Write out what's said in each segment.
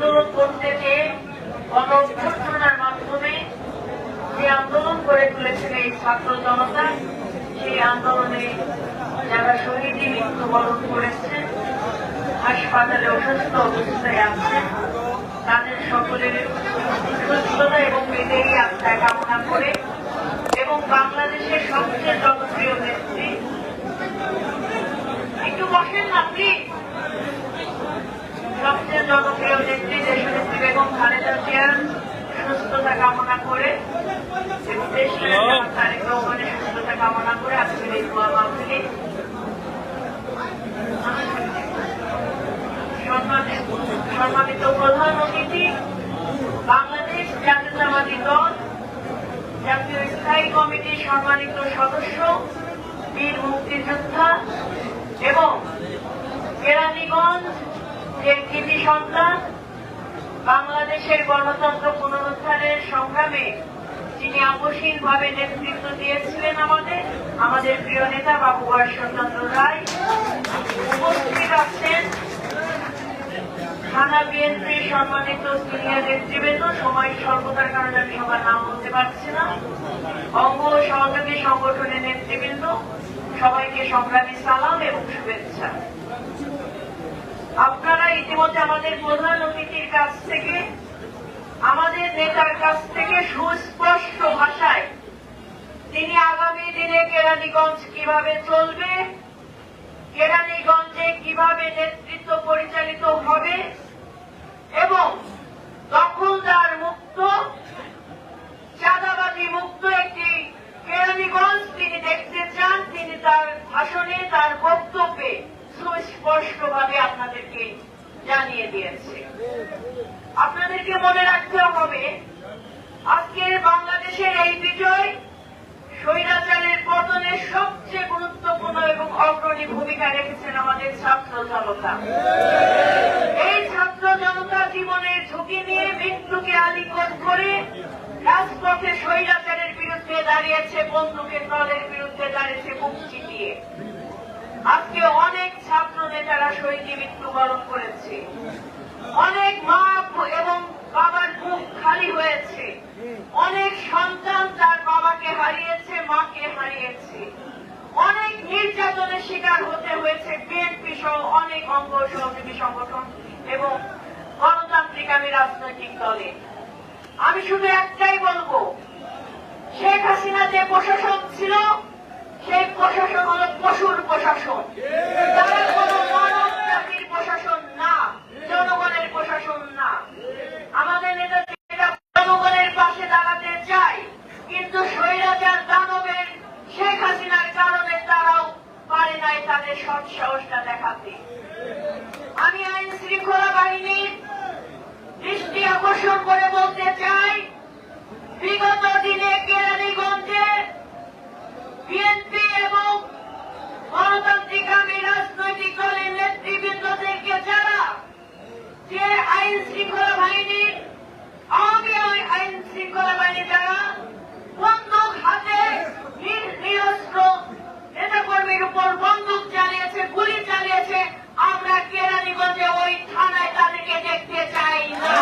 আন্দোলন করতে গিয়ে গণঅভ্যুত্থানের মাধ্যমে যে আন্দোলন করে তুলেছিল এই ছাত্র জনতা, সেই আন্দোলনে যারা শহীদী মৃত্যুবরণ করেছেন, হাসপাতালে অসুস্থ অবস্থায় আছেন, তাদের সকলের সুস্থতা এবং বিদেয়ী আত্মায় কামনা করে এবং বাংলাদেশের সবচেয়ে জনপ্রিয় নেত্রী, একটু বসেন না প্লিজ, সবচেয়ে জনপ্রিয় নেত্রী দেশনেত্রী বেগম খালেদা জিয়ার সুস্থতা কামনা করে এবং দেশের তারেক রহমানের সুস্থতা কামনা করে আজকের এই দোয়া মাহফিলে সম্মানিত প্রধান অতিথি, বাংলাদেশ জাতীয়তাবাদী দল জাতীয় স্থায়ী কমিটির সম্মানিত সদস্য, বীর মুক্তিযোদ্ধা এবং কেরানীগঞ্জ এর কৃতি সন্তান, বাংলাদেশের গণতন্ত্র পুনরুদ্ধারের সংগ্রামে যিনি আপসহীনভাবে নেতৃত্ব দিয়েছিলেন আমাদের প্রিয় নেতা বাবু ঈশ্বরচন্দ্র রায়, উপস্থিত আছেন থানা বিএনপির সম্মানিত সিনিয়র নেতৃবৃন্দ, সময় স্বল্পতার কারণে আমি সবার নাম বলতে পারছি না, অঙ্গ সহযোগী সংগঠনের নেতৃবৃন্দ, সবাইকে সংগ্রামী সালাম এবং শুভেচ্ছা। আপনারা ইতিমধ্যে আমাদের প্রধান অতিথির কাছ থেকে, আমাদের নেতার কাছ থেকে সুস্পষ্ট ভাষায় তিনি আগামী দিনে কেরানীগঞ্জ কিভাবে চলবে, কেরানীগঞ্জে কিভাবে নেতৃত্ব পরিচালিত হবে এবং দখলদার মুক্ত, চাঁদাবাজি মুক্ত একটি কেরানীগঞ্জ তিনি দেখতে চান, তিনি তার ভাষণে, তার বক্তব্যে সুস্পষ্টভাবে আপনাদেরকে জানিয়ে দিয়েছে। আপনাদেরকে মনে রাখতে হবে, আজকের বাংলাদেশের এই বিজয় স্বৈরাচারের পতনের সবচেয়ে গুরুত্বপূর্ণ এবং অগ্রণী ভূমিকা রেখেছেন আমাদের ছাত্র জনতা। এই ছাত্র জনতা জীবনের ঝুঁকি নিয়ে মৃত্যুকে আলিঙ্গন করে রাজপথে স্বৈরাচারের বিরুদ্ধে দাঁড়িয়েছে, বন্দুকের দলের বিরুদ্ধে দাঁড়িয়েছে বুক চিতিয়ে। আজকে অনেক ছাত্র নেতারা শহীদী মৃত্যুবরণ করেছে, অনেক মা এবং বাবার মুখ খালি হয়েছে, অনেক সন্তান তার বাবাকে হারিয়েছে, মাকে হারিয়েছে, অনেক নির্যাতনের শিকার হতে হয়েছে বিএনপি সহ অনেক অঙ্গ সহযোগী সংগঠন এবং গণতান্ত্রিকামী রাজনৈতিক দলে। আমি শুধু একটাই বলবো, শেখ হাসিনা যে প্রশাসন ছিল, সেই প্রশাসন হল পশুর প্রশাসন, তারা কোন মানব জাতির প্রশাসন না, জনগণের প্রশাসন না। আমাদের নেতা জনগণের পাশে দাঁড়াতে চায়, কিন্তু স্বৈরাচার দানবের শেখ হাসিনার কারণে তারাও পারে নাই তাদের সৎ সাহসটা দেখাতে। আমি আইন শৃঙ্খলা বাহিনীর দৃষ্টি আকর্ষণ করে বলতে চাই, বিগত দিনে কেরানীগঞ্জে বিএনপি এবং গণতান্ত্রিকামী রাজনৈতিক দলের নেতৃবৃন্দ থেকে যারা যে আইন শৃঙ্খলা বাহিনীর, আওয়ামী আইন শৃঙ্খলা বাহিনী যারা বন্দুক হাতে নিরস্ত্র নেতাকর্মীর উপর বন্দুক চালিয়েছে, গুলি চালিয়েছে, আমরা কেরানীগঞ্জে ওই থানায় তাদেরকে দেখতে চাই না।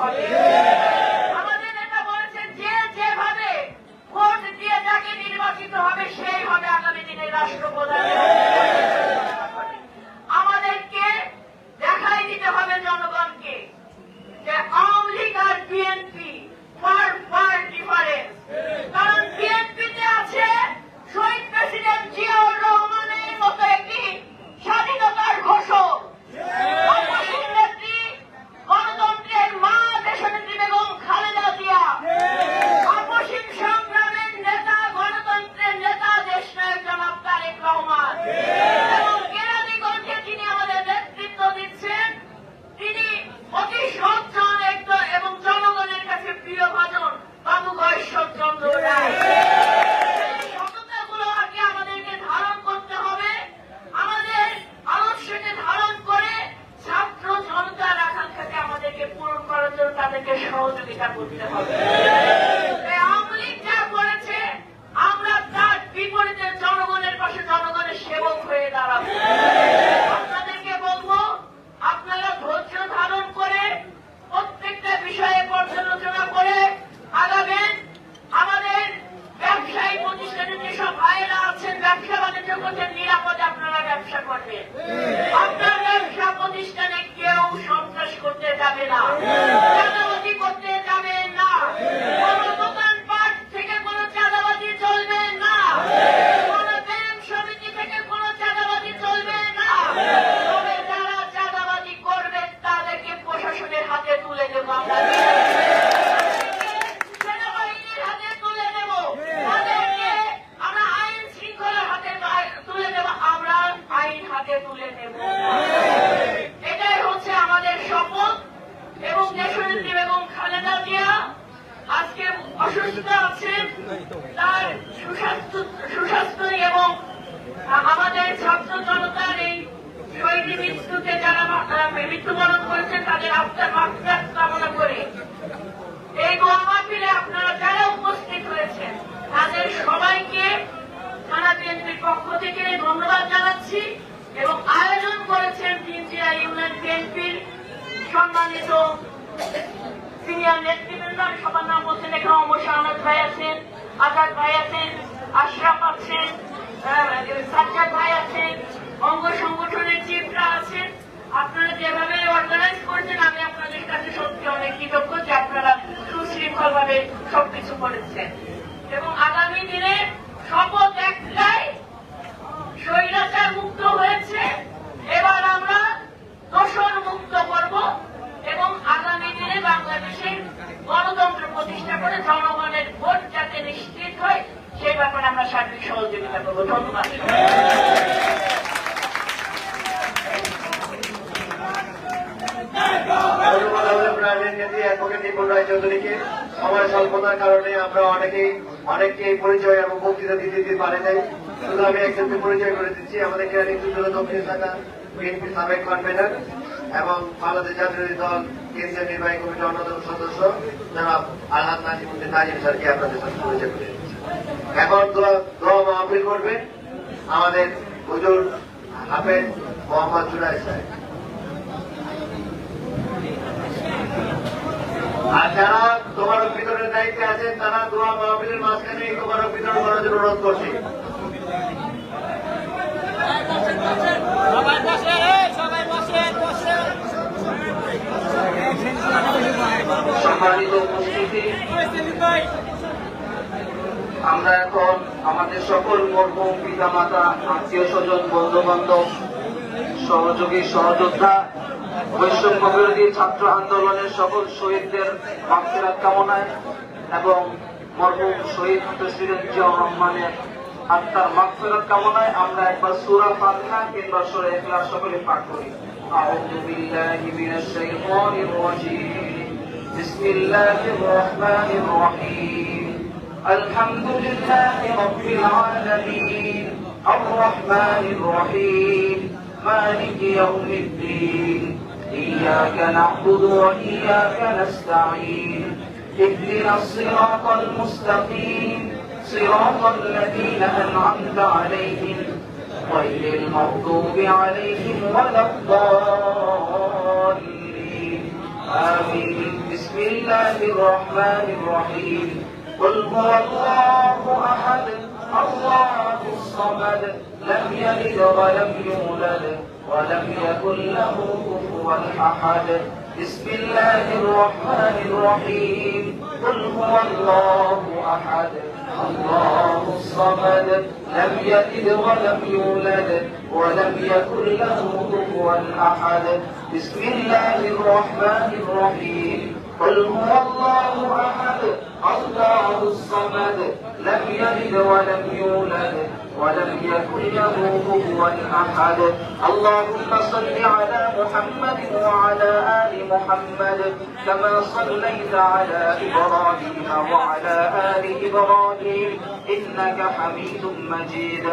হবে। আমাদের নেতা বলেছেন যে যেভাবে ভোট দিয়ে যাকে নির্বাচিত হবে সেই হবে আগামী দিনের রাষ্ট্রপ্রধান। আমাদেরকে দেখাই দিতে হবে জনগণকে যে আওয়ামী লীগ আর বিএনপি ফার ডিফারেন্স। কারণ বিএনপিতে আছে শহীদ প্রেসিডেন্ট জিয়াউর রহমানের মতো একটি স্বাধীনতার ঘোষক, গণতন্ত্রের মা দেশনেত্রী বেগম খালেদা জিয়া, আপসীন সংগ্রামের নেতা, গণতন্ত্রের নেতা দেশনায়ক জনাব তারেক রহমান, এবং কেরানীগঞ্জে যিনি আমাদের নেতৃত্ব দিচ্ছেন তিনি অতি সজ্জন এবং জনগণের কাছে প্রিয়ভাজন বাবু ঈশ্বরচন্দ্র রায়। এই সততাগুলো আগে আমাদেরকে ধারণ করতে হবে। আমাদের আদর্শকে ধারণ করে ছাত্র জনতার আকাঙ্ক্ষাকে আমাদেরকে পূরণ করার জন্য তাদেরকে সহযোগিতা করতে হবে। আওয়ামী লীগ যা করেছে আমরা তার বিপরীতে জনগণের পাশে জনগণের সেবক হয়ে দাঁড়াবো। আপনাদেরকে বলবো আপনারা ধৈর্য ধারণ করে প্রত্যেকটা বিষয়ে পর্যালোচনা করে আগাবেন। আমাদের ব্যবসায়ী প্রতিষ্ঠানের যেসব ভাইয়েরা আছেন ব্যবসা বাণিজ্য করছেন নিরাপদে আপনারা ব্যবসা করবেন। আপনার ব্যবসা প্রতিষ্ঠানে কেউ সন্ত্রাস করতে যাবে না, চাঁদাবাজি করতে যাবে না, কোন দোকানপাট থেকে কোন চাঁদাবাজি চলবে না, কোন ব্যাংক সমিতি থেকে কোন চাঁদাবাজি চলবে না। তবে যারা চাঁদাবাজি করবে তাদেরকে প্রশাসনের হাতে তুলে দেবো, আমরা সেনাবাহিনীর হাতে তুলে দেব, তাদেরকে আমরা আইন শৃঙ্খলার হাতে তুলে দেব, আমরা আইন হাতে তুলে নেব। এটাই হচ্ছে আমাদের শপথ। এবং দেশনেত্রী বেগম খালেদা জিয়া আজকে অসুস্থ আছেন, তার সুস্বাস্থ্য এবং আমাদের ছাত্র জনতার এই শহীদ মৃত্যুতে যারা মৃত্যুবরণ করেছেন তাদের আত্মার মাগফিরাত কামনা করে এই গণমাহফিলে আপনারা যারা উপস্থিত হয়েছেন তাদের সবাইকে থানা বিএনপির পক্ষ থেকে ধন্যবাদ জানাচ্ছি। এবং আয়োজন করেছেন তিনজিয়া ইউনিয়ন বিএনপির সম্মানিত সিনিয়র নেতৃবৃন্দ, আমি সবার নাম বলছেন, এখানে অমর শাহনাজ ভাই আছেন, আজাদ ভাই আছেন, আশরাফ আছেন, সাজ্জাদ ভাই আছেন, অঙ্গ সংগঠনের চিফরা আছেন। আপনারা যেভাবে অর্গানাইজ করছেন আমি আপনাদের কাছে সত্যি অনেক কৃতজ্ঞ যে আপনারা সুশৃঙ্খল ভাবে সবকিছু করেছেন। এবং আগামী দিনে শপথ একটাই, স্বৈরাচার মুক্ত হয়েছে, এবার আমরা দোষর মুক্ত করব এবং আগামী দিনে বাংলাদেশের গণতন্ত্র প্রতিষ্ঠা করে জনগণের ভোট যাতে নিশ্চিত হয় সেই ব্যাপারে আমরা সার্বিক সহযোগিতা করবো। ধন্যবাদ। সময় স্বল্পতার কারণে আমরা অনেককে পরিচয় এবং বক্তৃতা দিতে পারে নাই। শুধু আমি একজনকে পরিচয় করে দিচ্ছি, আমাদের কেরানীগঞ্জ দক্ষিণ শাখা বিএনপি সাবেক কনভেনর এবং বাংলাদেশ জাতীয় দল কেন্দ্রীয় নির্বাহী কমিটির অন্যতম সদস্য জনাব আলহাজ নাজিমুদ্দিন নাজিম স্যারকে আপনাদের সাথে পরিচয় করে দিচ্ছি। এখন দোয়া মাহফিল করবেন আমাদের হুজুর হাফেজ মোহাম্মদ জুনায়েদ সাহেব। আর যারা তোবারক বিতরণের দায়িত্বে আছেন তারা দোয়া মাহফিলের মাঝখানে এই তোবারক বিতরণ করার জন্য অনুরোধ করছি। সম্মানিত উপস্থিতি, আমরা এখন আমাদের সকল মরহুম পিতা মাতা, আত্মীয় স্বজন, বন্ধু বান্ধব, সহযোগী সহযোদ্ধা, বৈষম্য বিরোধী ছাত্র আন্দোলনের সকল শহীদদের মাগফিরাত কামনায় এবং মরহুম শহীদ প্রেসিডেন্ট জিয়াউর রহমানের আত্মার মাগফিরাত কামনায় আমরা একবার সূরা ফাতিহা কিংবা সূরা ইখলাস সকলে পাঠ করি। আউযু বিল্লাহি মিনাশ শাইতানির রাজীম। বিসমিল্লাহির রহমানির রহিম। আলহামদুলিল্লাহি রাব্বিল আলামিন। আর রহমানির রহিম। মালিকি ইয়াউমিদ্দিন। إياك نعبد وإياك نستعين اهدنا الصراط المستقيم صراط الذين أنعمت عليهم غير المغضوب عليهم ولا الضالين آمين. بسم الله الرحمن الرحيم قل هو الله أحد الله الصمد لم يلد ولم يولد ولم يكن له كفوا أحد بسم الله الرحمن الرحيم قل هو الله أحد الله الصمد لم يلد ولم يولد ولم يكن له كفوا أحد بسم الله الرحمن الرحيم قل هو الله أحد الله الصمد لم يلد ولم يولد ولم يكن له كفوا أحد اللهم صل على محمد وعلى آل محمد كما صليت على إبراهيم وعلى آل إبراهيم إنك حميد مجيد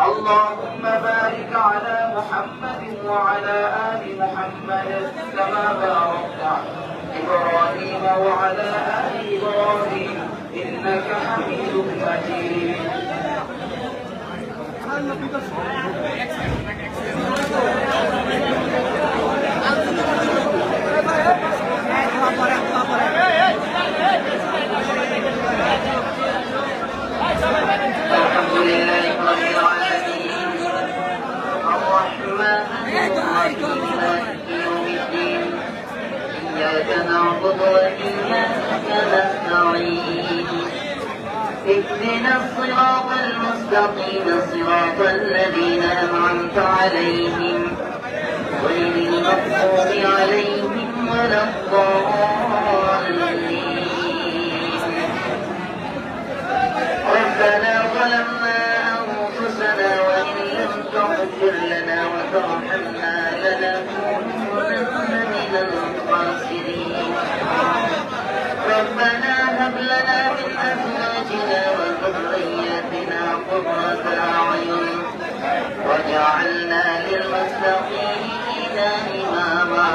اللهم بارك على محمد وعلى آل محمد كما باركت على إبراهيم وعلى آل إبراهيم إنك حميد مجيد الحمد لله رب العالمين الرحمن الرحيم مالك يوم الدين إياك نعبد وإياك نستعين اهدنا الصراط المستقيم صراط الذين أنعمت عليهم غير المغضوب عليهم ولا الضالين ربنا ظلمنا أنفسنا وإن لم تغفر لنا وترحمنا لنكونن من الخاسرين ربنا هب لنا من أزواجنا وذرياتنا قرة أعين واجعلنا للمتقين إماما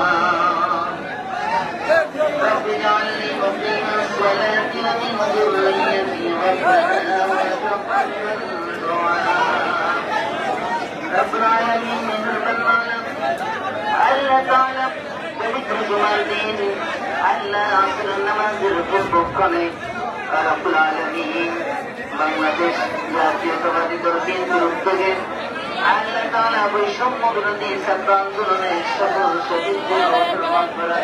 رب اجعلني مقيم الصلاة ومن ذريتي ربنا وتقبل دعاء رب العالمين من المعلم ألا تعلم بذكر جمال دين ألا عصر النماز الكفر রব্বুল আলামিন বাংলাদেশ জাতীয়তাবাদী দল বিএনপির উদ্যোগে আল্লাহ তাআলা বৈষম্য বিরোধী ছাত্র আন্দোলনের সকল শহীদদের অবসর করার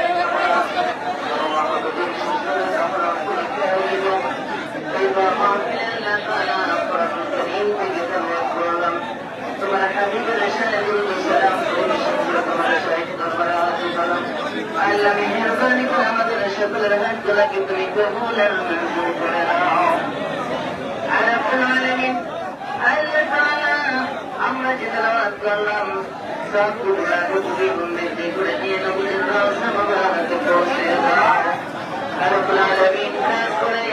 তোমার হাবিবের সাথে সালাম তোমার শহীদ দরবারে হাজির করলাম আল্লাহ মেহেরবানি করে আমাদের সকলের হাতগুলোকে তুমি কবুল আর মঞ্জুর করে নাও রব্বুল আলামিন আল্লাহ তাআলা আমরা যে তেলাওয়াত করলাম সবগুলো রুকুই বন্দেগি করে দিয়ে নবীর রওজা মুবারকে পৌঁছে দাও রব্বুল আলামিন খাস করে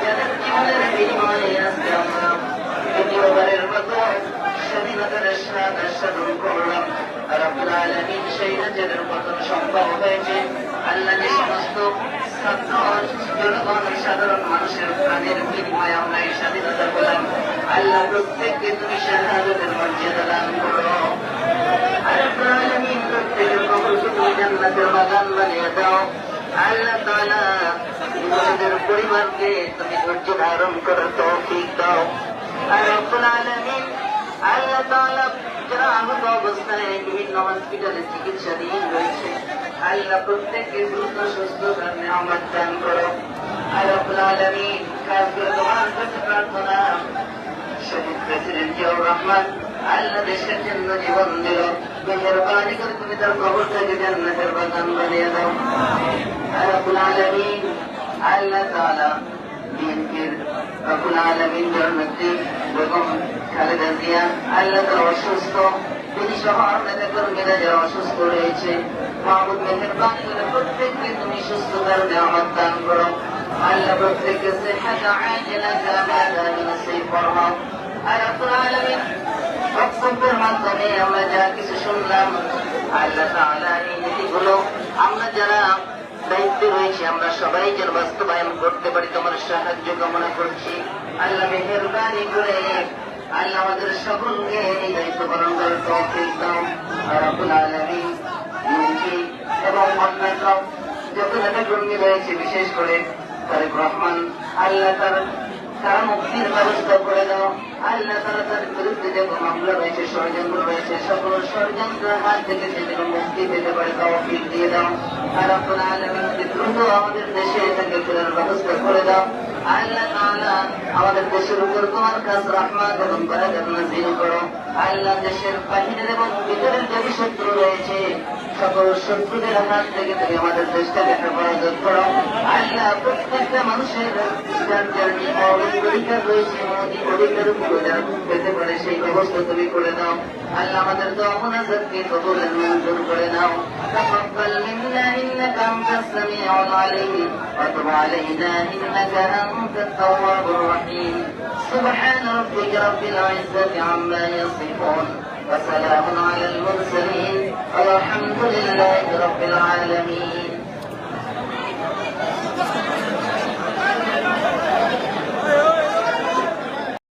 যাদের জীবনের বিনিময়ে আজকে আমরা দ্বিতীয়বারের মতো স্বাধীনতার স্বাদ আস্বাদন করলাম রব্বুল আলামিন সেই রাজ্যের পতন সম্ভব হয়েছে আল্লাহ যে সমস্ত ছাত্র জনগণ সাধারণ মানুষের প্রাণের বিনিময়ে আমরা এই স্বাধীনতা পেলাম আল্লাহ প্রত্যেককে তুমি শাহাদাতের মর্যাদা দান করো রব্বুল আলামিন প্রত্যেকের কবরকে তুমি জান্নাতের বাগান বানিয়ে দাও আল্লাহ তাআলা নিজেদের পরিবারকে তুমি ধৈর্য ধারণ করার তৌফিক দাও রব্বুল আলামিন আল্লাহ তাআলা যারা আহত অবস্থায় বিভিন্ন হসপিটালে চিকিৎসাধীন রয়েছে আল্লাহ প্রত্যেককে দ্রুত সুস্থতার নিয়ামত দান করো রব্বুল আলামিন খাস করে তোমার কাছে প্রার্থনা শহীদ প্রেসিডেন্ট জিয়াউর রহমান আল্লাহ দেশের জন্য জীবন দিল মেহেরবানি করে তুমি তার কবরটাকে জান্নাতের বাগান বানিয়ে দাও রব্বুল আলামিন আল্লাহ তাআলা বিএনপির রব্বুল আলামিন জননেত্রী বেগম খালেদা জিয়া আল্লাহ তাআলা অসুস্থ তিনি সহ আরো নেতাকর্মীরা যারা অসুস্থ রয়েছে মাহবুব মেহেরবানি করে প্রত্যেককে তুমি সুস্থতার নিয়ামত দান করো আল্লাহ প্রত্যেককে সেহাত আজিলা কামিলা নসিব ফরমাও রব্বুল আলামিন বক্তব্যের মাধ্যমে আমরা যা কিছু শুনলাম আল্লাহ তাআলা এই নীতিগুলো আমরা যারা দায়িত্বে রয়েছে আমরা সবাই যেন বাস্তবায়ন করতে পারি তোমার সাহায্য কামনা করছি আল্লাহ মেহেরবানি করে আল্লাহ আমাদের সকলকে এই দায়িত্ব পালন করার তৌফিক দাও রব্বুল আলামিন এবং অন্যান্য যত নেতা কর্মী রয়েছে বিশেষ করে তারেক রহমান, আল্লাহ তারা মুক্তির ব্যবস্থা করে দাও। আল্লাহ তারা তার বিরুদ্ধে যে মামলা রয়েছে, ষড়যন্ত্র রয়েছে, সকল ষড়যন্ত্রের হাত থেকে সে যেন মুক্তি পেতে পারে তৌফিক দিয়ে দাও। আর আপনারা আল্লাহকে দ্রুত আমাদের দেশে তাকে ফেরার ব্যবস্থা করে দাও। আল্লাহ তাআলা আমাদের দেশের উপর তোমার কাছে রহমত এবং বরকত নাযিল করো। আল্লাহ দেশের বাহিরের এবং ভিতরের যে শত্রু রয়েছে সকল শত্রুদের হাত থেকে তুমি আমাদের দেশটাকে হেফাজত করো। আল্লাহ প্রত্যেকটা মানুষের যার যার মৌলিক অধিকার রয়েছে, মৌলিক অধিকার পেতে পারে সেই ব্যবস্থা তুমি করে দাও। আল্লাহ আমাদের দোয়া মুনাজাতকে কবুল মঞ্জুর করে নাও। تقبل منا إنك أنت السميع العليم وتب علينا إنك أنت التواب الرحيم. سبحان ربك رب العزة عما يصفون وسلام على المرسلين.